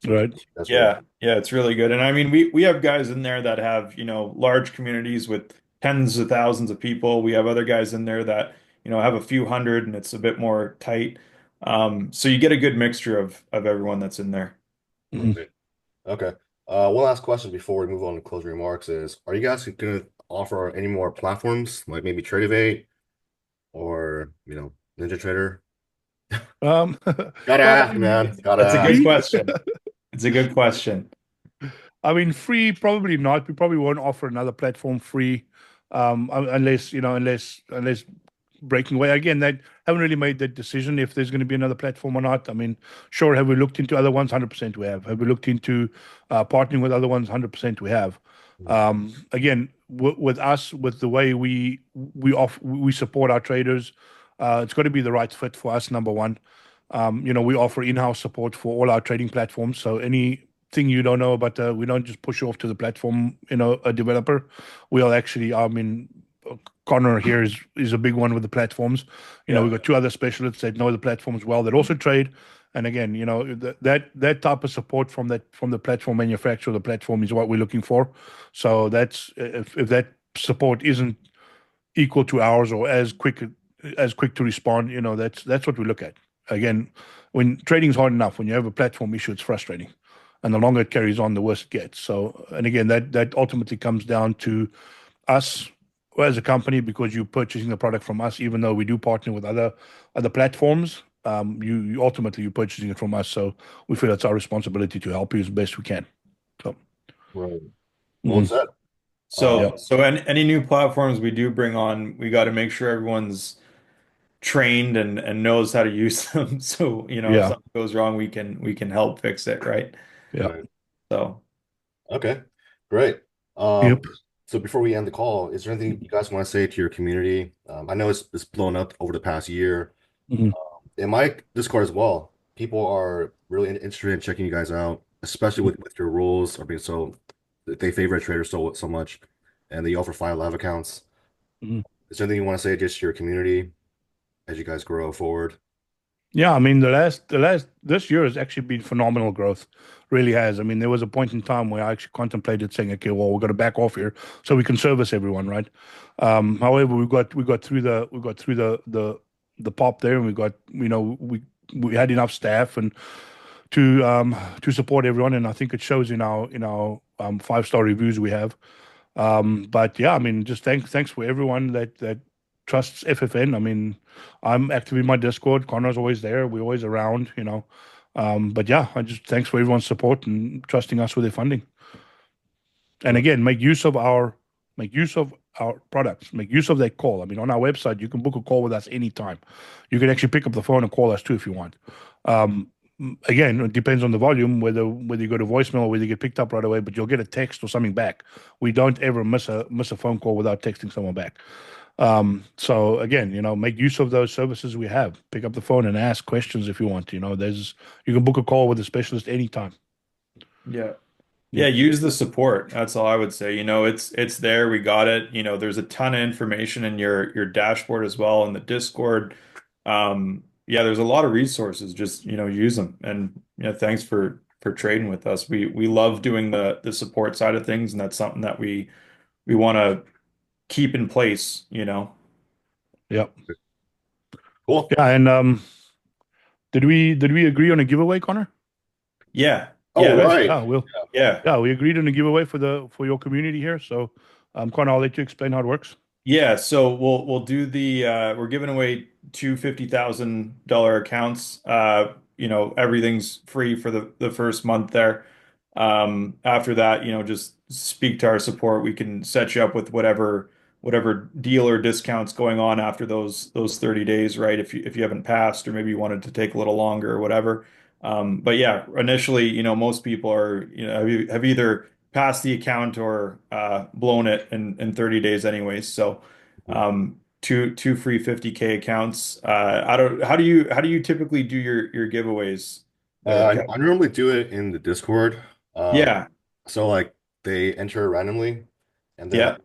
So Right. that's really yeah, yeah. It's really good, and I mean, we have guys in there that have large communities with tens of thousands of people. We have other guys in there that have a few hundred, and it's a bit more tight. So you get a good mixture of everyone that's in there. Mhm. right. Okay. One last question before we move on to closing remarks is, are you guys going to offer any more platforms like maybe Tradevate or, NinjaTrader? Um, Gotta well, I ask, mean, man. Gotta That's a good ask. free. question. It's a good question. I mean, free, probably not. We probably won't offer another platform free, unless unless breaking away again. They haven't really made that decision if there's going to be another platform or not. I mean, sure, have we looked into other ones? 100% we have. Have we looked into partnering with other ones? 100% we have. Again, with us, with the way we support our traders, it's got to be the right fit for us. Number one, we offer in-house support for all our trading platforms. So anything you don't know about, we don't just push you off to the platform, a developer. We'll actually, I mean, Konnor here is a big one with the platforms. Yeah, We've got two other specialists that know the platforms well that also trade. And again, that type of support from the platform manufacturer, the platform is what we're looking for. So that's if that support isn't equal to ours or as quick to respond, that's what we look at. Again, when trading is hard enough, when you have a platform issue, it's frustrating, and the longer it carries on, the worse it gets. So, and again, that ultimately comes down to us as a company because you're purchasing the product from us, even though we do partner with other platforms. You ultimately you're purchasing it from us, so we feel it's our responsibility to help you as best we can. So, Right. Well mm, said. So, yeah, so any new platforms we do bring on, we got to make sure everyone's trained and knows how to use them. So, if yeah, something goes wrong, we can help fix it, right? yeah, Right. So, Okay. Great. yep. So before we end the call, is there anything you guys want to say to your community? I know it's blown up over the past year. Mhm. In my Discord as well, people are really interested in checking you guys out, especially with your rules are being so they favor traders so much, and they offer 5 live accounts. Mhm. Is there anything you want to say just to your community as you guys grow forward? Yeah, I mean the last this year has actually been phenomenal growth, really has. I mean, there was a point in time where I actually contemplated saying, okay, well, we're going to back off here so we can service everyone, right? However, we got through the pop there, and we got we had enough staff and to support everyone, and I think it shows in our 5-star reviews we have. But yeah, I mean, just thanks for everyone that trusts FFN. I mean, I'm active in my Discord. Connor's always there. We're always around. But yeah, I just thanks for everyone's support and trusting us with their funding. And Right. again, make use of our products. Make use of that call. I mean, on our website, you can book a call with us anytime. You can actually pick up the phone and call us too if you want. Um, Again, it depends on the volume, whether you go to voicemail or whether you get picked up right away, but you'll get a text or something back. We don't ever miss a phone call without texting someone back. So again, make use of those services we have. Pick up the phone and ask questions if you want. You can book a call with a specialist anytime. yeah. Yeah, Yep. use the support. That's all I would say. It's there. We got it. There's a ton of information in your dashboard as well in the Discord. Yeah, there's a lot of resources. Just, use them. And thanks for trading with us. We love doing the support side of things, and that's something that we want to keep in place. Yep. Cool. Yeah, and did we agree on a giveaway, Connor? Yeah. Oh, Yeah, Nice. right. yeah. Yeah, we agreed on a giveaway for your community here. So, Connor, I'll let you explain how it works. Yeah, so we'll do we're giving away two $50,000 accounts. Everything's free for the first month there. After that, just speak to our support. We can set you up with whatever deal or discounts going on after those 30 days, right? If you haven't passed or maybe you wanted to take a little longer or whatever. But yeah, initially, most people are, have either passed the account or blown it in 30 days anyways. So two free 50K accounts. I don't how do you typically do your giveaways there, Kev? I normally do it in the Discord. Um, Yeah, so like they enter randomly, and then yeah,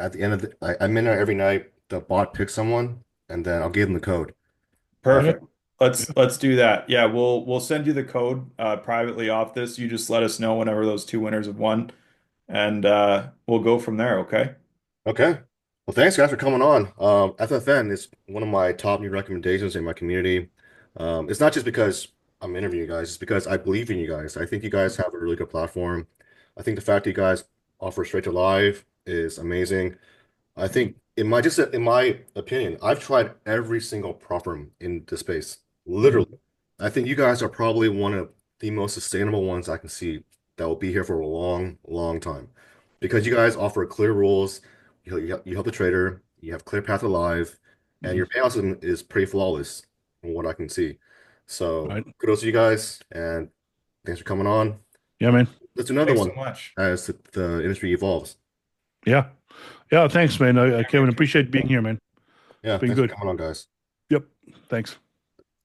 at the end of I'm in there every night. The bot picks someone, and then I'll give them the code. And Okay. perfect. Let's do that. Yeah, we'll send you the code privately off this. You just let us know whenever those two winners have won, and we'll go from there, okay? okay. Well, thanks guys for coming on. FFN is one of my top new recommendations in my community. It's not just because I'm interviewing you guys, it's because I believe in you guys. I think you guys have a really good platform. I think the fact that you guys offer straight to live is amazing. I think in my opinion, I've tried every single prop firm in the space. Mhm. Literally. I think you guys are probably one of the most sustainable ones I can see that will be here for a long, long time. Because you guys offer clear rules, you help the trader, you have clear path to live, and your Mhm. payout system is pretty flawless from what I can see. All So right. kudos to you guys and thanks for coming on. Yeah, man. Let's do another Thanks so one much. as the industry evolves. Yeah. Yeah. Thanks, man. Kevin, appreciate being here, man. It's Yeah, been thanks for good. coming on, guys. Yep. Thanks.